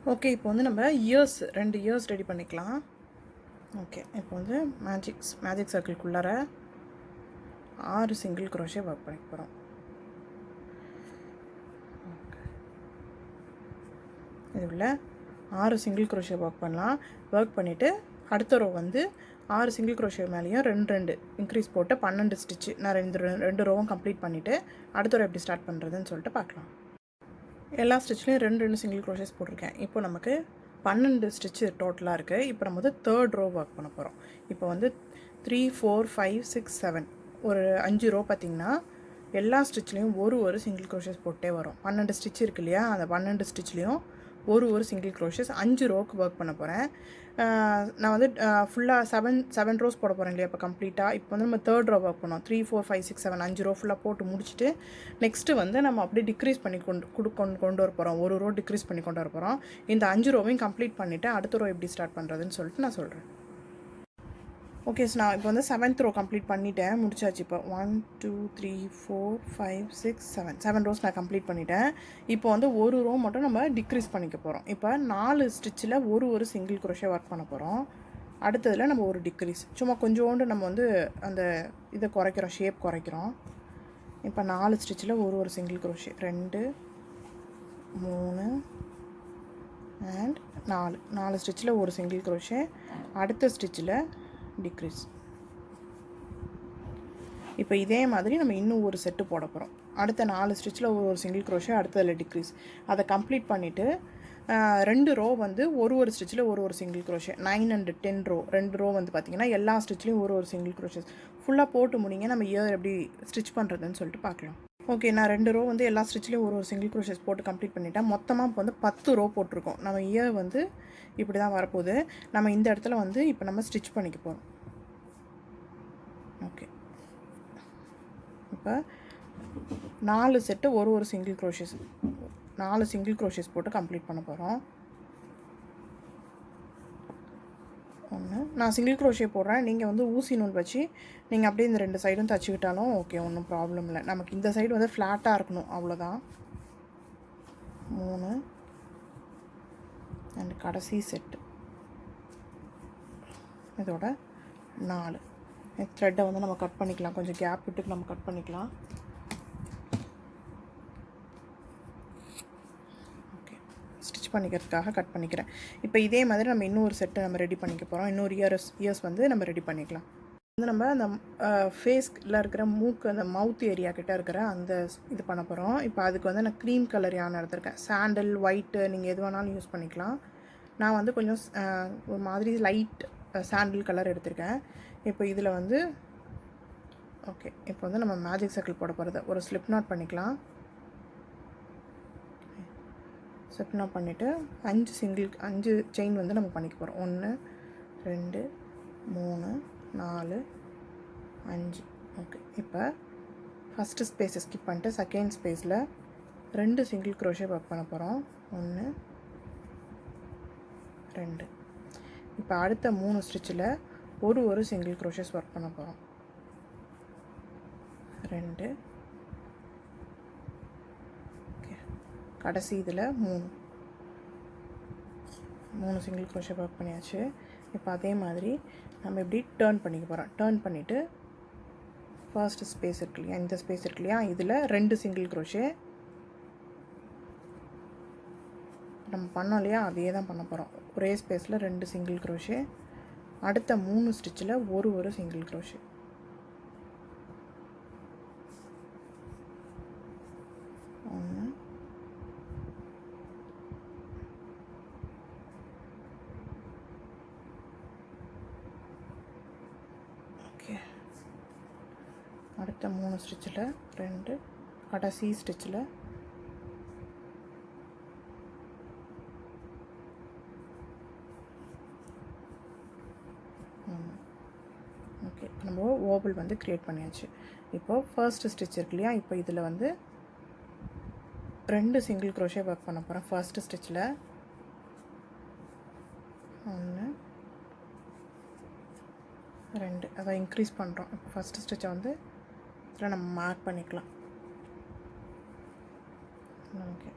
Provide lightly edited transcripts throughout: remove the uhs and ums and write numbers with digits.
Okay, இப்போ வந்து நம்ம இயர்ஸ் 2 இயர்ஸ் ரெடி பண்ணிக்கலாம். ஓகே, இப்போ வந்து மேஜிக் சர்க்கிள்குள்ளார 6 சிங்கிள் க்ரோஷே ஒர்க் பண்ணிக்க போகிறோம். இது உள்ள 6 சிங்கிள் க்ரோஷே ஒர்க் பண்ணலாம். ஒர்க் பண்ணிவிட்டு அடுத்த ரோ வந்து 6 சிங்கிள் க்ரோஷே மேலேயும் 2 இன்க்ரீஸ் போட்டு 12 ஸ்டிச்சு. நான் ரெண்டு ரோவும் கம்ப்ளீட் பண்ணிவிட்டு அடுத்த ரோ எப்படி ஸ்டார்ட் பண்ணுறதுன்னு சொல்லிட்டு பார்க்கலாம். எல்லா ஸ்டிச்லேயும் 2 சிங்கிள் க்ரோஷேஸ் போட்டிருக்கேன். இப்போ நமக்கு 12 ஸ்டிச்சு டோட்டலாக இருக்குது. இப்போ நம்ம வந்து தேர்ட் ரோ ஒர்க் பண்ண போகிறோம். இப்போ வந்து 3, 4, 5, 6, 7 ஒரு 5 ரோ பார்த்திங்கன்னா எல்லா ஸ்டிச்லேயும் ஒரு சிங்கிள் க்ரோஷேஸ் போட்டே வரும். 12 ஸ்டிச் இருக்கு இல்லையா, அந்த 12 ஸ்டிச்லேயும் ஒரு சிங்கிள் க்ரோஷேஸ் 5 ரோக்கு ஒர்க் பண்ண போகிறேன். நான் வந்து ஃபுல்லாக 7 ரோஸ் போட போகிறேன் இல்லையா இப்போ கம்ப்ளீட்டாக. இப்போ வந்து நம்ம தேர்ட் ரோ ஒர்க் பண்ணோம். 3, 4, 5, 6, 7 5 ரோ ஃபுல்லாக போட்டு முடிச்சுட்டு நெக்ஸ்ட்டு வந்து நம்ம அப்படியே டிக்ரீஸ் பண்ணி கொண்டு வர போகிறோம். ஒரு ரோ டிக்ரீஸ் பண்ணி கொண்டு வர போகிறோம். இந்த 5 ரோவையும் கம்ப்ளீட் பண்ணிவிட்டு அடுத்த ரோ எப்படி ஸ்டார்ட் பண்ணுறதுன்னு சொல்லிட்டு நான் சொல்கிறேன். ஓகே, ஸோ நான் இப்போ வந்து 7th ரோ கம்ப்ளீட் பண்ணிவிட்டேன், முடிச்சாச்சு. இப்போ 1, 2, 3, 4, 5, 6, 7 ரோஸ் நான் கம்ப்ளீட் பண்ணிவிட்டேன். இப்போ வந்து ஒரு ரோ மட்டும் நம்ம டிக்ரீஸ் பண்ணிக்க போகிறோம். இப்போ 4 ஸ்டிச்சில் ஒரு சிங்கிள் க்ரோஷே ஒர்க் பண்ண போகிறோம். அடுத்ததில் நம்ம ஒரு டிக்ரீஸ் சும்மா கொஞ்சோண்டு நம்ம வந்து அந்த இதை குறைக்கிறோம், ஷேப் குறைக்கிறோம். இப்போ 4 ஸ்டிச்சில் ஒரு சிங்கிள் க்ரோஷே 2, 3 அண்ட் 4 ஸ்டிச்சில் ஒரு சிங்கிள் க்ரோஷே. அடுத்த ஸ்டிச்சில் டிக்ரீஸ். இப்போ இதே மாதிரி நம்ம இன்னும் ஒரு செட்டு போட போகிறோம். அடுத்த 4 ஸ்டிச்சில் ஒரு சிங்கிள் க்ரோஷே, அடுத்ததில் டிக்ரீஸ். அதை கம்ப்ளீட் பண்ணிவிட்டு 2 ரோ வந்து ஒரு ஸ்டிச்சில் ஒரு single crochet. 9 and 10 row 2 row வந்து பார்த்திங்கன்னா எல்லா ஸ்டிச்லேயும் ஒரு சிங்கிள் க்ரோஷேஸ் ஃபுல்லாக போட்டு முடிங்க. நம்ம இயர் எப்படி ஸ்டிச் பண்ணுறதுன்னு சொல்லிட்டு பார்க்கலாம். ஓகே, நான் 2 ரோ வந்து எல்லா ஸ்டிச்லேயும் ஒரு சிங்கிள் க்ரோஷேஸ் போட்டு கம்ப்ளீட் பண்ணிட்டேன். மொத்தமாக இப்போ வந்து 10 ரோ போட்டிருக்கோம். நம்ம இயர் வந்து இப்படி தான் வரப்போகுது. நம்ம இந்த இடத்துல வந்து இப்போ நம்ம ஸ்டிச் பண்ணிக்க போகிறோம். ஓகே, இப்போ 4 செட்டு ஒரு சிங்கிள் க்ரோஷேஸ் 4 சிங்கிள் க்ரோஷேஸ் போட்டு கம்ப்ளீட் பண்ண போகிறோம். நான் சிங்கிள் க்ரோஷே போடுறேன். நீங்கள் வந்து ஊசி நூல் வச்சு நீங்கள் அப்படியே இந்த 2 சைடும் தச்சுக்கிட்டாலும் ஓகே, ஒன்றும் ப்ராப்ளம் இல்லை. நமக்கு இந்த சைடு வந்து ஃப்ளாட்டாக இருக்கணும், அவ்வளோதான். 3 அண்ட் கடைசி செட்டு இதோட 4. த்ரெட்டை வந்து நம்ம கட் பண்ணிக்கலாம், கொஞ்சம் கேப் விட்டு நம்ம கட் பண்ணிக்கலாம். ஓகே, ஸ்டிச் பண்ணிக்கிறதுக்காக கட் பண்ணிக்கிறேன். இப்போ இதே மாதிரி நம்ம இன்னொரு செட்டை நம்ம ரெடி பண்ணிக்க போகிறோம். இன்னொரு இயர்ஸ் வந்து நம்ம ரெடி பண்ணிக்கலாம். வந்து நம்ம அந்த ஃபேஸில் இருக்கிற மூக்கு, அந்த மவுத் ஏரியா கிட்டே இருக்கிற அந்த இது பண்ண போகிறோம். இப்போ அதுக்கு வந்து நான் க்ரீம் கலர் யானை எடுத்திருக்கேன். சாண்டல், ஒயிட்டு நீங்கள் எது வேணாலும் யூஸ் பண்ணிக்கலாம். நான் வந்து கொஞ்சம் ஒரு மாதிரி லைட் சாண்டில் கலர் எடுத்திருக்கேன். இப்போ இதில் வந்து ஓகே, இப்போ வந்து நம்ம மேஜிக் சர்க்கிள் போட போகிறது. ஒரு ஸ்லிப் நாட் பண்ணிக்கலாம். ஸ்லிப் நாட் பண்ணிவிட்டு 5 செயின் வந்து நம்ம பண்ணிக்க போகிறோம். 1, 2, 3, 4, 5. ஓகே, இப்போ ஃபஸ்ட்டு ஸ்பேஸை ஸ்கிப் பண்ணிட்டு செகண்ட் ஸ்பேஸில் 2 சிங்கிள் க்ரோஷே ஒர்க் பண்ண போகிறோம். 1, 2. இப்போ அடுத்த 3 ஸ்டிச்சில் ஒரு சிங்கிள் க்ரோஷேஸ் ஒர்க் பண்ண போகிறோம். 2. ஓகே, கடைசி இதில் 3 சிங்கிள் க்ரோஷே ஒர்க் பண்ணியாச்சு. இப்போ அதே மாதிரி நம்ம எப்படி டேர்ன் பண்ணிக்க போகிறோம். டேர்ன் பண்ணிவிட்டு ஃபர்ஸ்ட் ஸ்பேஸ் இருக்கு இல்லையா, இந்த ஸ்பேஸ் இருக்கு இல்லையா, இதில் 2 சிங்கிள் க்ரோஷே நம்ம பண்ணோம் இல்லையா, அதே தான் பண்ண போகிறோம். ஒரே ஸ்பேஸில் 2 சிங்கிள் க்ரோஷே. அடுத்த 3 ஸ்டிச்சில் ஒரு சிங்கிள் க்ரோஷே. ஒன்று, ஓகே, அடுத்த 3 ஸ்டிச்சில் 2, கடைசி ஸ்டிச்சில் ஓகே, நம்ம ஓவல் வந்து க்ரியேட் பண்ணியாச்சு. இப்போது ஃபர்ஸ்ட் ஸ்டிச் இருக்கு இல்லையா, இப்போ இதில் வந்து 2 சிங்கிள் க்ரோஷே ஒர்க் பண்ண போகிறேன். ஃபர்ஸ்ட் ஸ்டிச்சில் 1, 2 அதை இன்க்ரீஸ் பண்ணுறோம். இப்போ ஃபஸ்ட்டு ஸ்டிச்சை வந்து இதில் நம்ம மார்க் பண்ணிக்கலாம். ஓகே,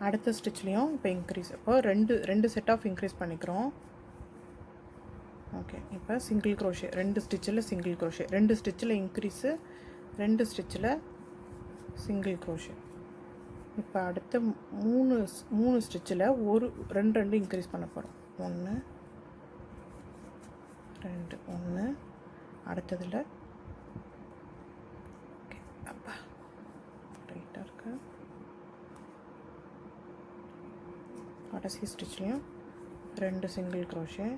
அடுத்த ஸ்டிச்லேயும் இப்போ இன்க்ரீஸ், இப்போ ரெண்டு செட் ஆஃப் இன்க்ரீஸ் பண்ணிக்கிறோம். ஓகே, இப்போ சிங்கிள் க்ரோஷே 2 ஸ்டிச்சில் சிங்கிள் க்ரோஷே, 2 ஸ்டிச்சில் இன்க்ரீஸு, 2 ஸ்டிச்சில் சிங்கிள் க்ரோஷே. இப்போ அடுத்த 3 ஸ்டிச்சில் ரெண்டு இன்க்ரீஸ் பண்ண போகிறோம். 1 2 1, அடுத்ததில் ஓகே அப்பா ரைட்டாக இருக்கு. கடைசி ஸ்டிச்லேயும் 2 சிங்கிள் க்ரோஷே.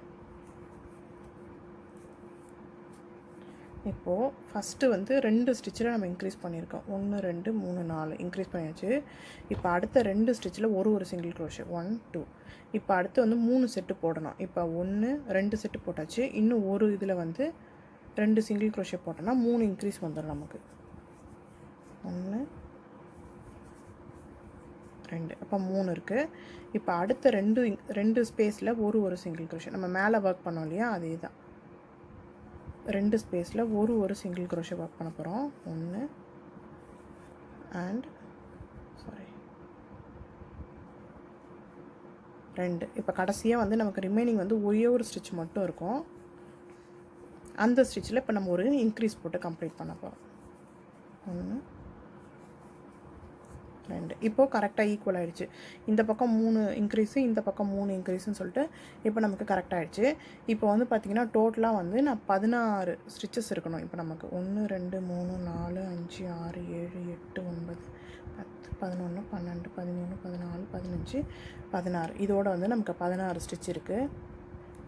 இப்போது ஃபஸ்ட்டு வந்து 2 ஸ்டிச்சில் நம்ம இன்க்ரீஸ் பண்ணியிருக்கோம். 1 2 3 4 இன்க்ரீஸ் பண்ணியாச்சு. இப்போ அடுத்த 2 ஸ்டிச்சில் ஒரு சிங்கிள் க்ரோஷே 1 2. இப்போ அடுத்து வந்து 3 செட்டு போடணும். இப்போ 1 2 செட்டு போட்டாச்சு. இன்னும் ஒரு இதில் வந்து 2 சிங்கிள் க்ரோஷே போட்டோன்னா 3 இன்க்ரீஸ் வந்துடும் நமக்கு. 1 2, அப்போ 3 இருக்குது. இப்போ அடுத்த ரெண்டு ஸ்பேஸில் ஒரு சிங்கிள் க்ரோஷே, நம்ம மேலே ஒர்க் பண்ணோம் இல்லையா, அதே தான். 2 ஸ்பேஸில் ஒரு சிங்கிள் க்ரோஷே ஒர்க் பண்ண போகிறோம். 1 அண்ட் 2. இப்போ கடைசியாக வந்து நமக்கு ரிமைனிங் வந்து ஒரே ஒரு ஸ்டிச் மட்டும் இருக்கும். அந்த ஸ்டிச்சில் இப்போ நம்ம ஒரு இன்க்ரீஸ் போட்டு கம்ப்ளீட் பண்ண போகிறோம். 1 2. இப்போது கரெக்டாக ஈக்குவல் ஆகிடுச்சு. இந்த பக்கம் 3 இன்க்ரீஸு, இந்த பக்கம் 3 இன்க்ரீஸுன்னு சொல்லிட்டு இப்போ நமக்கு கரெக்டாக ஆகிடுச்சு. இப்போ வந்து பார்த்திங்கன்னா டோட்டலாக வந்து நான் 16 ஸ்டிச்சஸ் இருக்கணும். இப்போ நமக்கு 1 2 3 4 5 6 7 8 9 10 11 12 13 14 15 16. இதோட வந்து நமக்கு 16 ஸ்டிச் இருக்குது.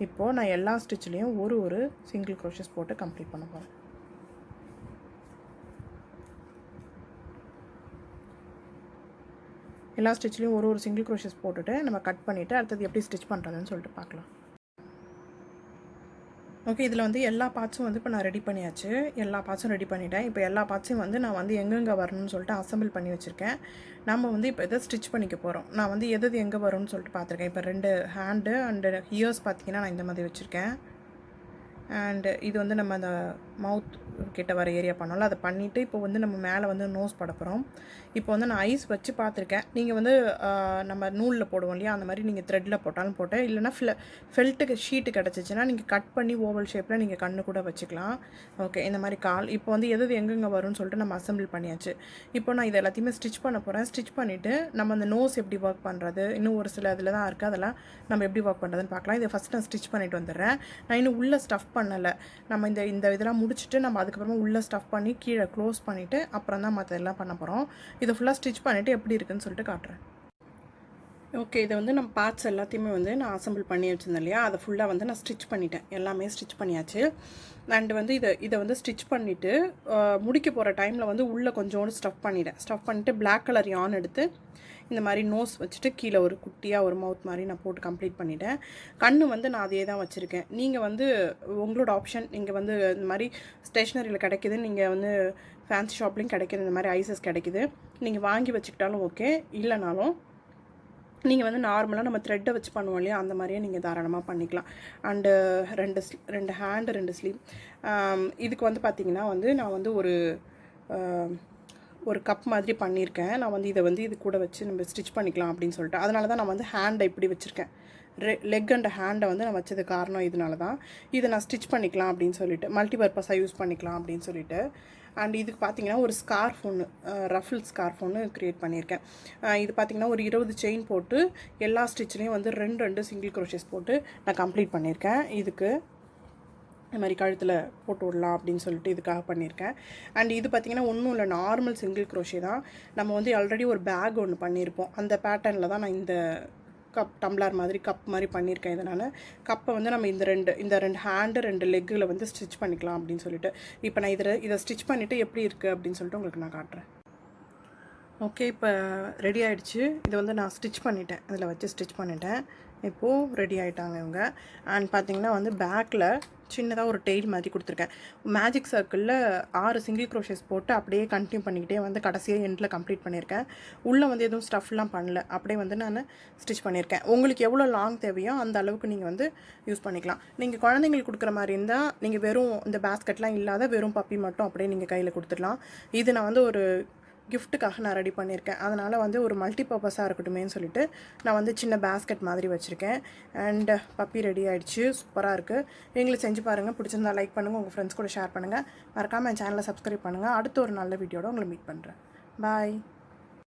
இப்போது நான் எல்லா ஸ்டிச்லேயும் ஒரு சிங்கிள் க்ரோஷஸ் போட்டு கம்ப்ளீட் பண்ண போகிறேன். எல்லா ஸ்டிச்லேயும் ஒரு சிங்கிள் க்ரோஷஸ் போட்டுட்டு நம்ம கட் பண்ணிவிட்டு அடுத்தது எப்படி ஸ்டிச் பண்ணுறதுன்னு சொல்லிட்டு பார்க்கலாம். ஓகே, இதில் வந்து எல்லா பார்ட்ஸும் வந்து இப்போ நான் ரெடி பண்ணியாச்சு. எல்லா பார்ட்ஸும் ரெடி பண்ணிட்டேன். இப்போ எல்லா பார்ட்ஸையும் வந்து நான் வந்து எங்கெங்கே வரணும்னு சொல்லிட்டு அசம்பிள் பண்ணி வச்சுருக்கேன். நம்ம வந்து இப்போ எதை ஸ்டிச் பண்ணிக்க போகிறோம். நான் வந்து எது எங்கே வரும்னு சொல்லிட்டு பார்த்துருக்கேன். இப்போ 2 ஹேண்டு அண்டு இயர்ஸ் பார்த்திங்கன்னா நான் இந்த மாதிரி வச்சுருக்கேன். அண்டு இது வந்து நம்ம அந்த மவுத் கிட்ட வர ஏரியா பண்ணோம்ல, அதை பண்ணிவிட்டு இப்போ வந்து நம்ம மேலே வந்து நோஸ் பட போகிறோம். இப்போ வந்து நான் ஐஸ் வச்சு பார்த்துருக்கேன். நீங்கள் வந்து நம்ம நூலில் போடுவோம் இல்லையா, அந்த மாதிரி நீங்கள் த்ரெட்டில் போட்டாலும் போட்டு, இல்லைனா ஃபெல்ட்டுக்கு ஷீட்டு கிடச்சிச்சின்னா நீங்கள் கட் பண்ணி ஓவல் ஷேப்பில் நீங்கள் கண்ணு கூட வச்சுக்கலாம். ஓகே, இந்த மாதிரி கால் இப்போ வந்து எது எங்கெங்கே வரும்னு சொல்லிட்டு நம்ம அசம்பிள் பண்ணியாச்சு. இப்போ நான் இது எல்லாத்தையுமே ஸ்டிச் பண்ண போகிறேன். ஸ்டிச் பண்ணிவிட்டு நம்ம அந்த நோஸ் எப்படி ஒர்க் பண்ணுறது, இன்னும் ஒரு சில இதில் தான் இருக்குது, அதெல்லாம் நம்ம எப்படி ஒர்க் பண்ணுறதுன்னு பார்க்கலாம். இதை ஃபஸ்ட் நான் ஸ்டிச் பண்ணிவிட்டு வந்துடுறேன். நான் இன்னும் உள்ளே ஸ்டஃப் பண்ணலை. நம்ம இந்த இதெல்லாம் முடிச்சுட்டு நம்ம அதுக்கப்புறமா உள்ளே ஸ்டஃப் பண்ணி கீழே க்ளோஸ் பண்ணிவிட்டு அப்புறம் தான் மற்றதெல்லாம் பண்ண போகிறோம். இதை ஃபுல்லாக ஸ்டிச் பண்ணிவிட்டு எப்படி இருக்குதுன்னு சொல்லிட்டு காட்டுறேன். ஓகே, இதை வந்து நம்ம பார்ட்ஸ் எல்லாத்தையுமே வந்து நான் அசம்பிள் பண்ணி வச்சுருந்தேன் இல்லையா, அதை ஃபுல்லாக வந்து நான் ஸ்டிச் பண்ணிட்டேன். எல்லாமே ஸ்டிச் பண்ணியாச்சு. அண்டு வந்து இதை வந்து ஸ்டிச் பண்ணிவிட்டு முடிக்க போகிற டைமில் வந்து உள்ளே கொஞ்சோண்டு ஸ்டஃப் பண்ணிவிட்டு பிளாக் கலர் யான் எடுத்து இந்த மாதிரி நோஸ் வச்சுட்டு கீழே ஒரு குட்டியாக ஒரு மவுத் மாதிரி நான் போட்டு கம்ப்ளீட் பண்ணிட்டேன். கண்ணு வந்து நான் அதே தான் வச்சுருக்கேன். நீங்கள் வந்து உங்களோட ஆப்ஷன், நீங்கள் வந்து இந்த மாதிரி ஸ்டேஷ்னரியில் கிடைக்கிது, நீங்கள் வந்து ஃபேன்சி ஷாப்லேயும் கிடைக்கிது, இந்த மாதிரி ஐசஸ் கிடைக்கிது, நீங்கள் வாங்கி வச்சுக்கிட்டாலும் ஓகே. இல்லைனாலும் நீங்கள் வந்து நார்மலாக நம்ம த்ரெட்டை வச்சு பண்ணுவோம் இல்லையா, அந்த மாதிரியே நீங்கள் தாராளமாக பண்ணிக்கலாம். And 2 hand 2 sleeve. இதுக்கு வந்து பார்த்திங்கன்னா வந்து நான் வந்து ஒரு கப் மாதிரி பண்ணியிருக்கேன். நான் வந்து இதை வந்து இது கூட வச்சு நம்ம ஸ்டிச் பண்ணிக்கலாம் அப்படின்னு சொல்லிட்டு, அதனால தான் நான் வந்து ஹேண்டை இப்படி வச்சுருக்கேன். லெக் அண்ட் ஹேண்டை வந்து நான் வச்சது காரணம் இதனால தான். இதை நான் ஸ்டிச் பண்ணிக்கலாம் அப்படின்னு சொல்லிட்டு, மல்டிபர்பஸாக யூஸ் பண்ணிக்கலாம் அப்படின்னு சொல்லிட்டு. அண்ட் இதுக்கு பார்த்திங்கன்னா ஒரு ஸ்கார்ஃப் ஒன்று, ரஃபிள் ஸ்கார்ஃப் ஒன்று க்ரியேட் பண்ணியிருக்கேன். இது பார்த்திங்கன்னா ஒரு 20 செயின் போட்டு எல்லா ஸ்டிச்லேயும் வந்து 2 சிங்கிள் க்ரோஷஸ் போட்டு நான் கம்ப்ளீட் பண்ணியிருக்கேன். இதுக்கு இந்த மாதிரி கழுத்தில் போட்டு விடலாம் அப்படின்னு சொல்லிட்டு இதுக்காக பண்ணியிருக்கேன். அண்ட் இது பார்த்திங்கன்னா ஒன்றும் இல்லை, நார்மல் சிங்கிள் க்ரோஷே தான். நம்ம வந்து ஆல்ரெடி ஒரு பேக் ஒன்று பண்ணியிருப்போம், அந்த பேட்டர்னில் தான் நான் இந்த டம்ளர் மாதிரி கப் மாதிரி பண்ணியிருக்கேன். இதனால் கப்பை வந்து நம்ம இந்த ரெண்டு ஹேண்டு 2 லெக்கில் வந்து ஸ்டிச் பண்ணிக்கலாம் அப்படின்னு சொல்லிட்டு. இப்போ நான் இதை ஸ்டிச் பண்ணிவிட்டு எப்படி இருக்குது அப்படின்னு சொல்லிட்டு உங்களுக்கு நான் காட்டுறேன். ஓகே, இப்போ ரெடி ஆகிடுச்சு. இதை வந்து நான் ஸ்டிச் பண்ணிட்டேன், இதில் வச்சு ஸ்டிச் பண்ணிட்டேன். இப்போது ரெடி ஆகிட்டாங்க இவங்க. அண்ட் பார்த்திங்கன்னா வந்து பேக்கில் சின்னதாக ஒரு டெய்ல் மாதிரி கொடுத்துருக்கேன். மேஜிக் சர்க்கிளில் 6 சிங்கிள் க்ரோஷஸ் போட்டு அப்படியே கண்டினியூ பண்ணிக்கிட்டே வந்து கடைசியாக எண்டில் கம்ப்ளீட் பண்ணியிருக்கேன். உள்ளே வந்து எதுவும் ஸ்டஃப்லாம் பண்ணல, அப்படியே வந்து நான் ஸ்டிச் பண்ணியிருக்கேன். உங்களுக்கு எவ்வளோ லாங் தேவையோ அந்த அளவுக்கு நீங்கள் வந்து யூஸ் பண்ணிக்கலாம். நீங்கள் குழந்தைங்களுக்கு கொடுக்குற மாதிரி இருந்தால் நீங்கள் வெறும் இந்த பேஸ்கெட்லாம் இல்லாத வெறும் பப்பி மட்டும் அப்படியே நீங்கள் கையில் கொடுத்துடலாம். இது நான் வந்து ஒரு கிஃப்ட்டுக்காக நான் ரெடி பண்ணியிருக்கேன். அதனால் வந்து ஒரு மல்டி பர்பஸாக இருக்கட்டுமேன்னு சொல்லிட்டு நான் வந்து சின்ன பேஸ்கெட் மாதிரி வச்சுருக்கேன். அண்ட் பப்பி ரெடி ஆகிடுச்சு. சூப்பராக இருக்குது. நீங்களும் செஞ்சு பாருங்கள். பிடிச்சிருந்தா லைக் பண்ணுங்கள், உங்கள் ஃப்ரெண்ட்ஸ் கூட ஷேர் பண்ணுங்கள். மறக்காமல் என் சேனலை சப்ஸ்கிரைப் பண்ணுங்கள். அடுத்த ஒரு நல்ல வீடியோட உங்களை மீட் பண்ணுறேன். பாய்.